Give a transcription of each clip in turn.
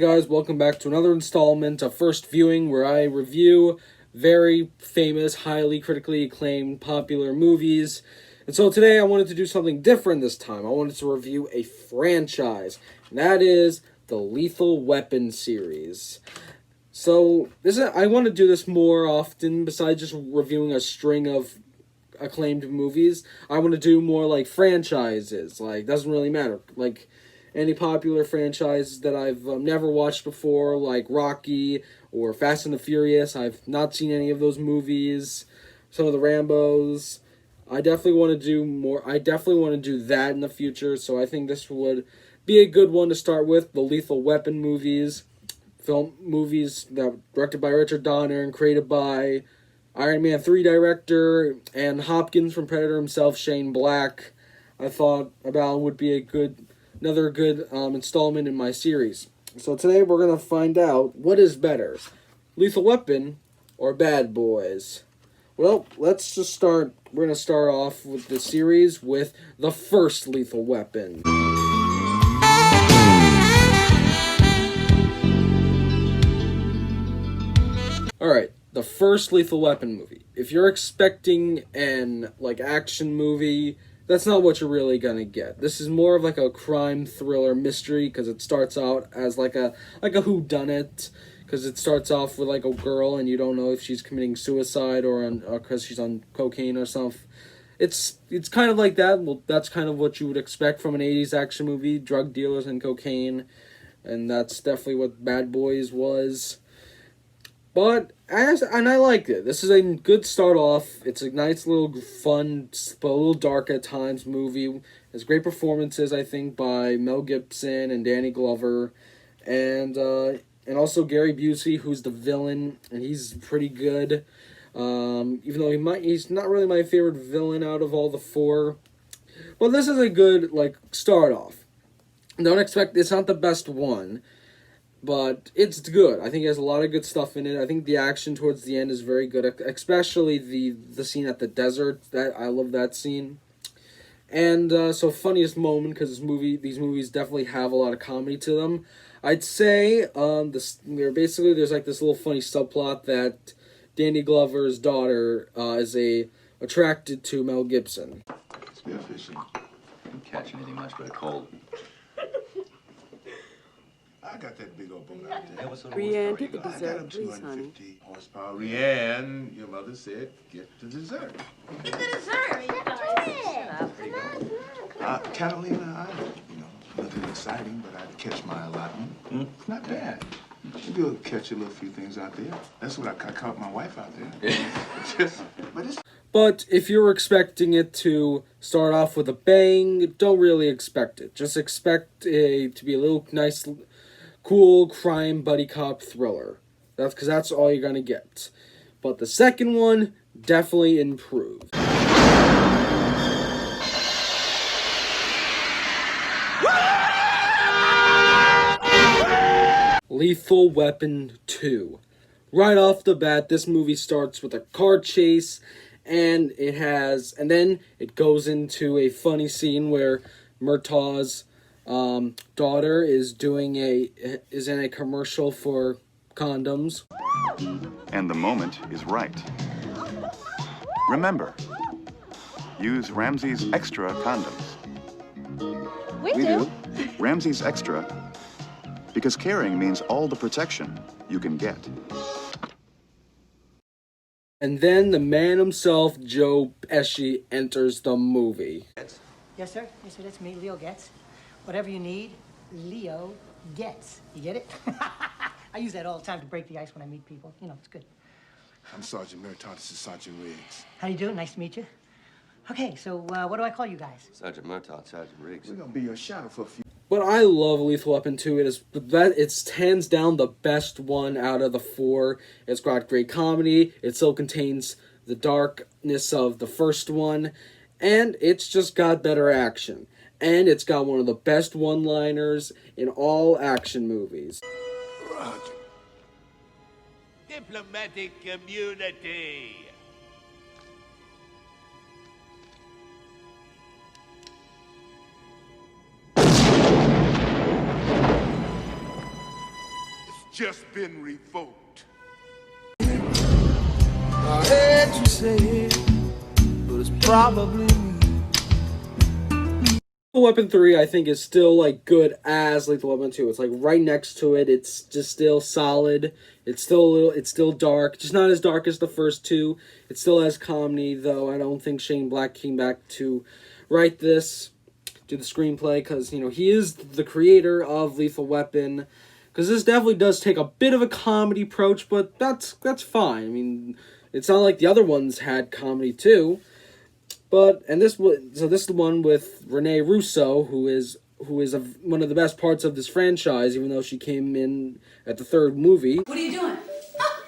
Guys, welcome back to another installment of First Viewing, where I review very famous, highly critically acclaimed, popular movies. And so today I wanted to do something different this time. I wanted to review a franchise, and that is the Lethal Weapon series. So I want to do this more often, besides just reviewing a string of acclaimed movies. I want to do more like franchises. Like, doesn't really matter. Like, any popular franchises that I've never watched before, like Rocky or Fast and the Furious. I've not seen any of those movies. Some of the Rambos. I definitely want to do more. I definitely want to do that in the future. So I think this would be a good one to start with. The Lethal Weapon movies. Film movies that directed by Richard Donner and created by Iron Man 3 director and Hopkins from Predator himself, Shane Black. I thought about would be another good installment in my series. So today we're going to find out what is better, Lethal Weapon or Bad Boys. Well, let's just start. We're going to start off with the series with the first Lethal Weapon. Alright, the first Lethal Weapon movie. If you're expecting an action movie, that's not what you're really gonna get. This is more of like a crime thriller mystery, because it starts out as like a whodunit, because it starts off with like a girl and you don't know if she's committing suicide or because she's on cocaine or something. It's kind of like that. Well, that's kind of what you would expect from an 80s action movie, drug dealers and cocaine, and that's definitely what Bad Boys was. But I liked it. This is a good start off. It's a nice little fun, but a little dark at times movie. There's great performances, I think, by Mel Gibson and Danny Glover, and also Gary Busey, who's the villain, and he's pretty good. Even though he's not really my favorite villain out of all the four. But this is a good start off. Don't expect it's not the best one, but it's good. I think it has a lot of good stuff in it. I think the action towards the end is very good, especially the scene at the desert. I love that scene. And so funniest moment, because these movies definitely have a lot of comedy to them. I'd say there's like this little funny subplot that Danny Glover's daughter is attracted to Mel Gibson. Spearfishing. Didn't catch anything much but a cold. I got that big old boat out there. Brienne, get the dessert, please, honey. Horsepower. Brienne, your mother said, get the dessert. Get the dessert. Catalina, nothing exciting, but I'd catch my allotment. Not bad. Maybe I'll catch a little few things out there. That's what I caught my wife out there. But if you're expecting it to start off with a bang, don't really expect it. Just expect it to be a little nice, cool crime buddy cop thriller. Because that's all you're gonna get. But the second one definitely improved. Lethal Weapon 2. Right off the bat, this movie starts with a car chase, and then it goes into a funny scene where Murtaugh's daughter is in a commercial for condoms. And the moment is right. Remember, use Ramsey's Extra condoms. We do. Ramsey's Extra, because caring means all the protection you can get. And then the man himself, Joe Pesci, enters the movie. Yes, sir. Yes, sir. That's me, Leo Getz. Whatever you need, Leo Getz. You get it? I use that all the time to break the ice when I meet people. It's good. I'm Sergeant Murtaugh. This is Sergeant Riggs. How do you do? Nice to meet you. Okay, so what do I call you guys? Sergeant Murtaugh, Sergeant Riggs. We're gonna be your shadow for a few. But I love Lethal Weapon 2. It's hands down the best one out of the four. It's got great comedy. It still contains the darkness of the first one. And it's just got better action. And it's got one of the best one-liners in all action movies. Roger. Diplomatic community. just been revoked. I hate to say it, but it's probably me. Lethal Weapon 3, I think, is still, like, good as Lethal Weapon 2. It's, like, right next to it. It's just still solid. It's still dark. Just not as dark as the first two. It still has comedy, though. I don't think Shane Black came back to write this, do the screenplay, because, you know, he is the creator of Lethal Weapon. Because this definitely does take a bit of a comedy approach, but that's fine. I mean, it's not like the other ones had comedy, too. But, and this is the one with Rene Russo, who is one of the best parts of this franchise, even though she came in at the third movie. What are you doing?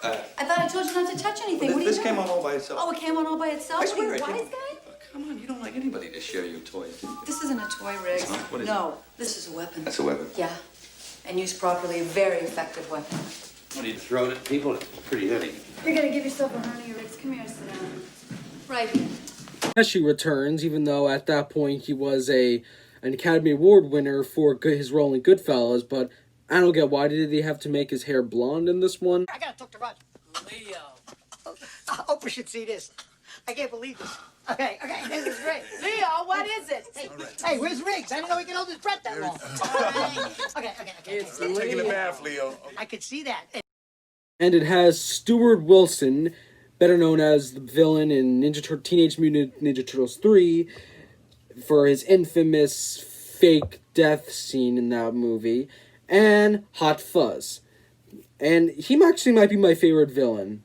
I thought I told you not to touch anything. Well, what are you this doing? came on all by itself. Oh, it came on all by itself? I swear What are you, it wise did. guy? Oh, come on, you don't like anybody to share your toys, do you? This isn't a toy, Riggs. Huh? What is no, this is a weapon. That's a weapon. Yeah. And used properly, a very effective weapon. What do you throw it at people? It's pretty heavy. You're gonna give yourself a hernia, Riggs. Come here, sit down. Right here. Pesci returns, even though at that point he was an Academy Award winner for his role in Goodfellas, but I don't get why did he have to make his hair blonde in this one? I gotta talk to Roger. Leo. Oprah should see this. I can't believe this. Okay, this is great. Leo, what is it? Hey, where's Riggs? I didn't know he could hold his breath that long. Okay. It's I'm taking a bath, Leo. I could see that. And it has Stuart Wilson, better known as the villain in Teenage Mutant Ninja Turtles 3, for his infamous fake death scene in that movie, and Hot Fuzz. And he actually might be my favorite villain.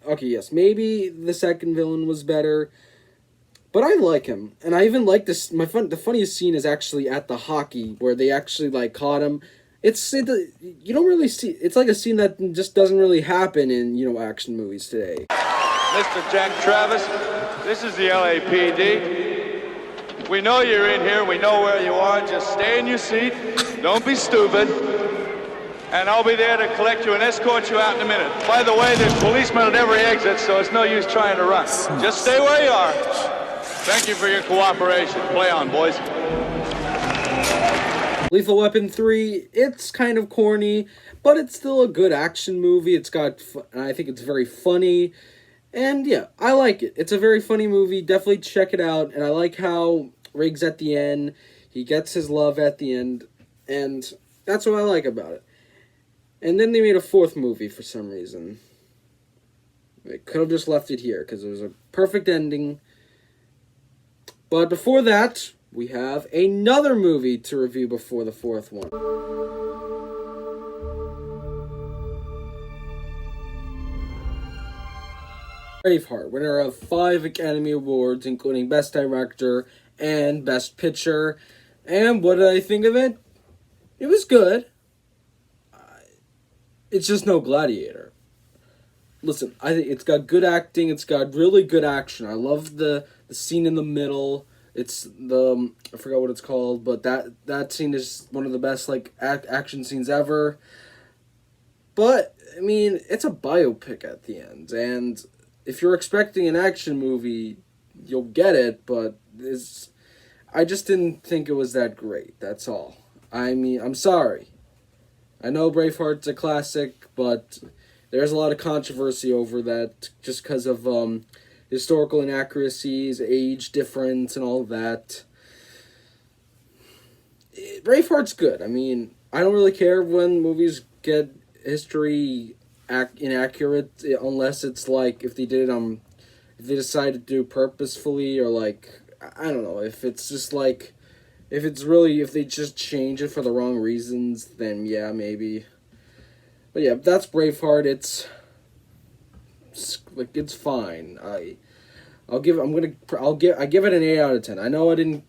Okay, yes, maybe the second villain was better, but I like him. And I even like this. The funniest scene is actually at the hockey, where they actually, like, caught him. You don't really see, it's like a scene that just doesn't really happen in, you know, action movies today. Mr. Jack Travis, this is the LAPD. We know you're in here. We know where you are. Just stay in your seat. Don't be stupid. And I'll be there to collect you and escort you out in a minute. By the way, there's policemen at every exit, so it's no use trying to run. Just stay where you are. Thank you for your cooperation. Play on, boys. Lethal Weapon 3, it's kind of corny, but it's still a good action movie. And I think it's very funny. And yeah, I like it. It's a very funny movie. Definitely check it out. And I like how Riggs at the end, he gets his love at the end. And that's what I like about it. And then they made a fourth movie for some reason. They could have just left it here because it was a perfect ending. But before that, we have another movie to review before the fourth one. Braveheart, winner of 5 Academy Awards, including Best Director and Best Picture. And what did I think of it? It was good. It's just no Gladiator. Listen, I think it's got good acting. It's got really good action. I love the scene in the middle. It's I forgot what it's called, but that scene is one of the best, like, action scenes ever. But I mean, it's a biopic at the end, and if you're expecting an action movie, you'll get it. But I just didn't think it was that great. That's all. I mean, I'm sorry. I know Braveheart's a classic, but there's a lot of controversy over that just because of historical inaccuracies, age difference, and all that. Braveheart's good. I mean, I don't really care when movies get history inaccurate, unless it's like if they did it if they decide to do purposefully, or like, I don't know, if it's just like, if they just change it for the wrong reasons, then yeah, maybe. But yeah, that's Braveheart. It's fine. I give it an 8 out of 10. I know I didn't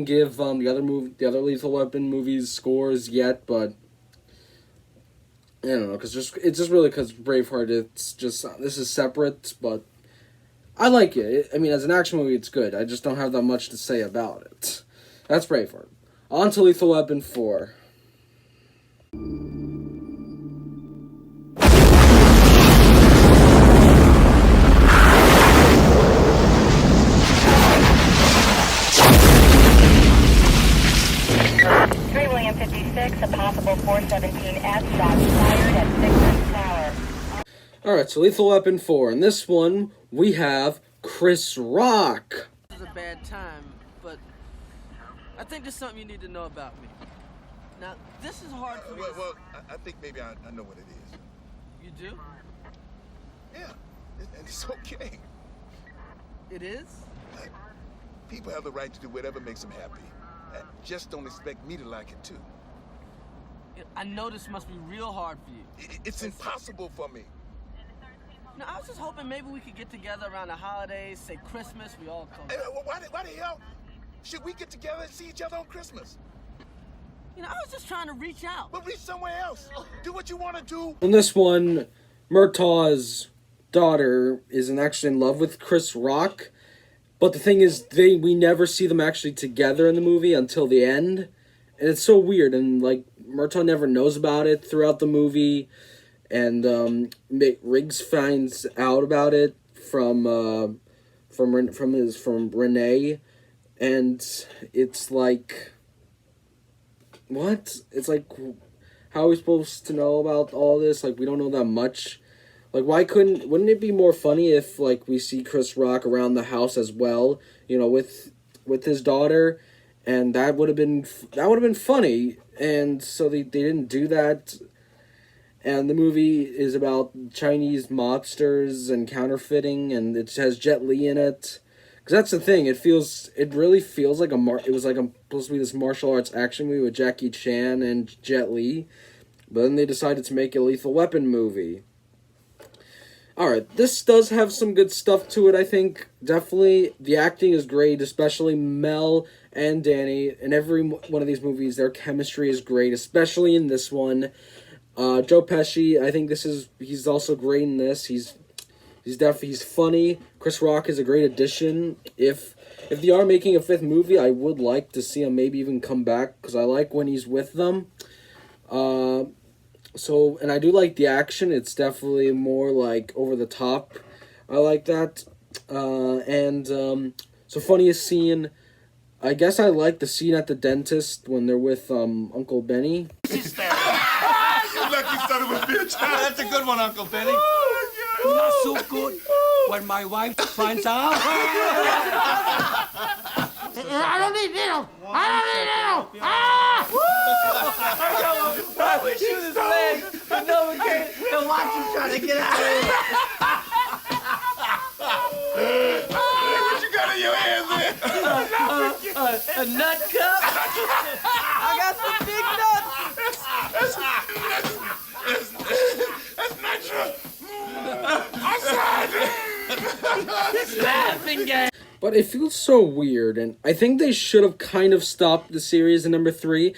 give the other Lethal Weapon movies scores yet, but I don't know, it's just really because Braveheart. This is separate, but I like it. I mean, as an action movie, it's good. I just don't have that much to say about it. That's Braveheart. On to Lethal Weapon 4. William 56, a possible 417 S shots fired at Alright, so Lethal Weapon 4. In this one, we have Chris Rock. This is a bad time, but I think there's something you need to know about me. Now, this is hard for me. Well, I think maybe I know what it is. You do? Yeah, and it's okay. It is? People have the right to do whatever makes them happy. Just don't expect me to like it too. I know this must be real hard for you. It's impossible for me. No, I was just hoping maybe we could get together around the holidays, say Christmas, we all come. Hey, why the hell should we get together and see each other on Christmas? You know, I was just trying to reach out. But reach somewhere else. Do what you want to do. In this one, Murtaugh's daughter is actually in love with Chris Rock. But the thing is, we never see them actually together in the movie until the end. And it's so weird. And, like, Murtaugh never knows about it throughout the movie. And Riggs finds out about it from Renee. And it's like... What? It's like, how are we supposed to know about all this? Like, we don't know that much. Like, wouldn't it be more funny if, like, we see Chris Rock around the house as well, you know, with his daughter, and that would have been funny, and so they didn't do that, and the movie is about Chinese mobsters and counterfeiting, and it has Jet Li in it. Because that's the thing, it really feels like supposed to be this martial arts action movie with Jackie Chan and Jet Li, but then they decided to make a Lethal Weapon movie. Alright, this does have some good stuff to it, I think. Definitely, the acting is great, especially Mel and Danny. In every one of these movies, their chemistry is great, especially in this one. Joe Pesci, I think he's also great in this. He's funny. Chris Rock is a great addition. If they are making a 5th movie, I would like to see him maybe even come back, because I like when he's with them. And I do like the action. It's definitely more, like, over the top. I like that. So funniest scene, I guess I like the scene at the dentist when they're with Uncle Benny. You lucky son of a bitch. That's a good one, Uncle Benny. Not so good when my wife finds out. I don't need needle. I wish you his leg, but no one can. And watch him trying to get out of here. What you got in your hands there? A nut cup? I got some big nuts. That's not true. It's laughing game. But it feels so weird, and I think they should have kind of stopped the series in number 3.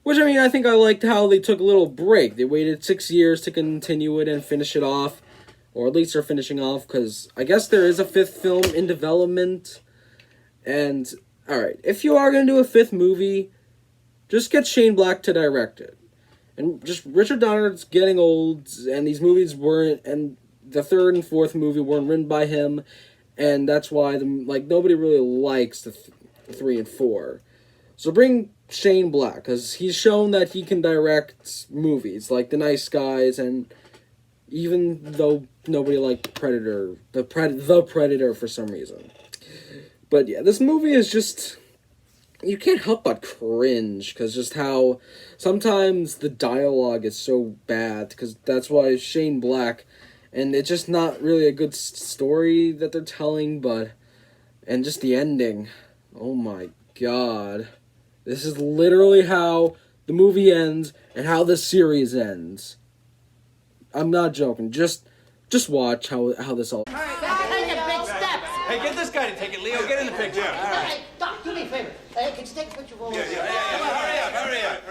Which, I mean, I think I liked how they took a little break. They waited 6 years to continue it and finish it off. Or at least they're finishing off, because I guess there is a 5th film in development. And, alright, if you are going to do a 5th movie, just get Shane Black to direct it. And just, Richard Donner's getting old, and these movies weren't, and the 3rd and 4th movie weren't written by him, and that's why, nobody really likes the 3 and 4. So bring Shane Black, because he's shown that he can direct movies, like The Nice Guys, and even though nobody liked Predator, the Predator for some reason. But yeah, this movie is just, you can't help but cringe, because just how sometimes the dialogue is so bad, because that's why Shane Black, and it's just not really a good story that they're telling, and just the ending, oh my god. This is literally how the movie ends and how the series ends. I'm not joking. Just watch how this all... Taking big steps. Hey, get this guy to take it, Leo. Get in the picture. Yeah. All right. Hey, Doc, do me a favor. Can you take a picture of all this? Hurry up.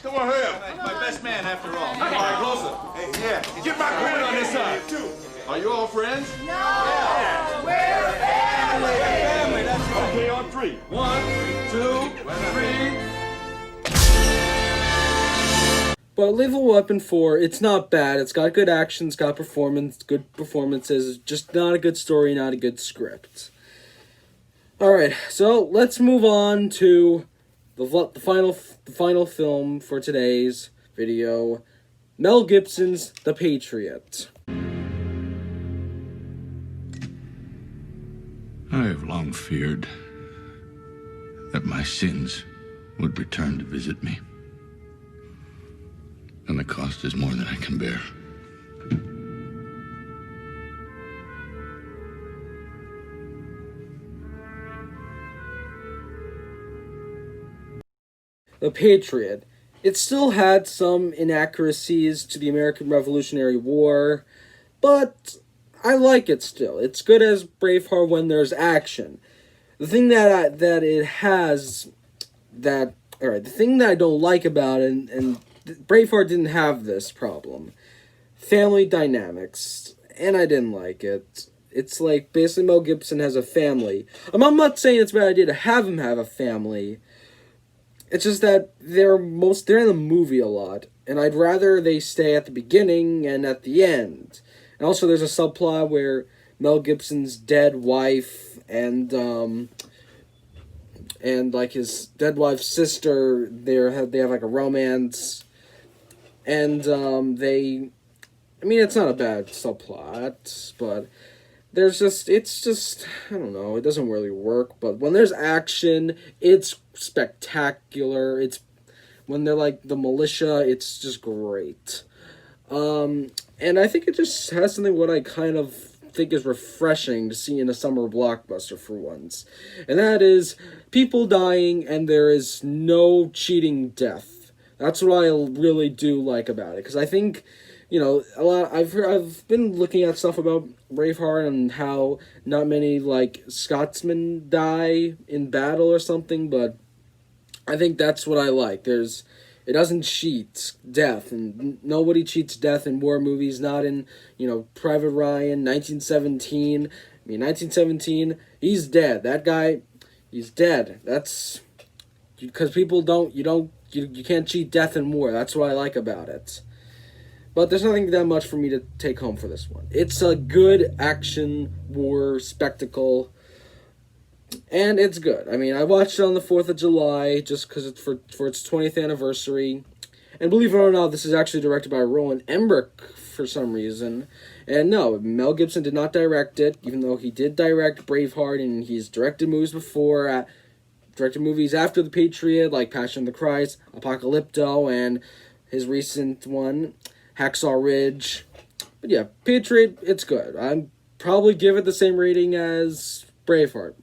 Come on, hurry up. My best man, after all. All right, closer. Hey, yeah. Get my credit on this side, too. Are you all friends? No! We're family! Family, that's right. Okay, on 3. 1, 2, 3. But Lethal Weapon 4, it's not bad. It's got good action, it's got good performances, just not a good story, not a good script. Alright, so let's move on to the final film for today's video, Mel Gibson's The Patriot. have long feared that my sins would return to visit me. And the cost is more than I can bear. The Patriot. It still had some inaccuracies to the American Revolutionary War, but I like it still. It's good as Braveheart when there's action. The thing that it has that the thing that I don't like about it, and Braveheart didn't have this problem. Family dynamics, and I didn't like it. It's like basically Mel Gibson has a family. I'm not saying it's a bad idea to have him have a family. It's just that they're in the movie a lot, and I'd rather they stay at the beginning and at the end. And also, there's a subplot where Mel Gibson's dead wife and like his dead wife's sister, they have like a romance, and it's not a bad subplot, but it's just, I don't know, it doesn't really work. But when there's action, it's spectacular. When they're like the militia, it's just great. And I think it just has something what I kind of think is refreshing to see in a summer blockbuster for once. And that is people dying and there is no cheating death. That's what I really do like about it. Because I think, I've been looking at stuff about Braveheart and how not many, Scotsmen die in battle or something, but I think that's what I like. It doesn't cheat death, and nobody cheats death in war movies, not in, Private Ryan, 1917. 1917, he's dead. That guy, he's dead. That's, because people you can't cheat death in war. That's what I like about it. But there's nothing that much for me to take home for this one. It's a good action war spectacle, and it's good. I watched it on the 4th of July just because it's for its 20th anniversary. And believe it or not, this is actually directed by Roland Emmerich for some reason. And no, Mel Gibson did not direct it, even though he did direct Braveheart, and he's directed movies before, directed movies after The Patriot, like Passion of the Christ, Apocalypto, and his recent one, Hacksaw Ridge. But yeah, Patriot, it's good. I'd probably give it the same rating as Braveheart.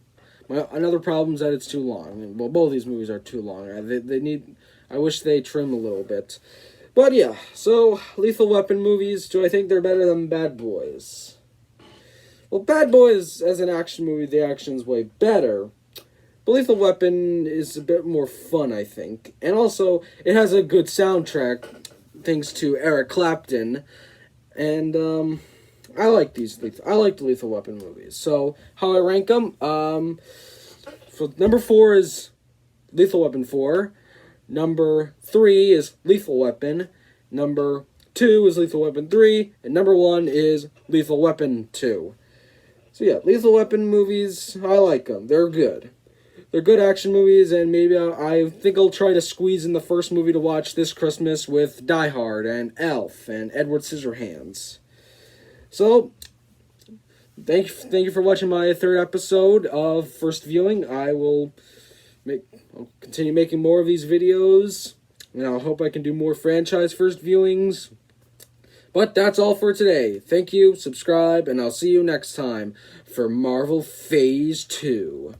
Another problem is that it's too long. Both these movies are too long. I wish they trim a little bit. But yeah, so Lethal Weapon movies, do I think they're better than Bad Boys? Well, Bad Boys, as an action movie, the action's way better. But Lethal Weapon is a bit more fun, I think. And also, it has a good soundtrack, thanks to Eric Clapton. And, I like the Lethal Weapon movies. So, how I rank them? So number 4 is Lethal Weapon 4. Number 3 is Lethal Weapon. Number 2 is Lethal Weapon 3. And number 1 is Lethal Weapon 2. So yeah, Lethal Weapon movies, I like them. They're good. They're good action movies, and maybe I think I'll try to squeeze in the first movie to watch this Christmas with Die Hard and Elf and Edward Scissorhands. So, thank you for watching my 3rd episode of First Viewing. I'll continue making more of these videos, and I hope I can do more franchise first viewings. But that's all for today. Thank you, subscribe, and I'll see you next time for Marvel Phase 2.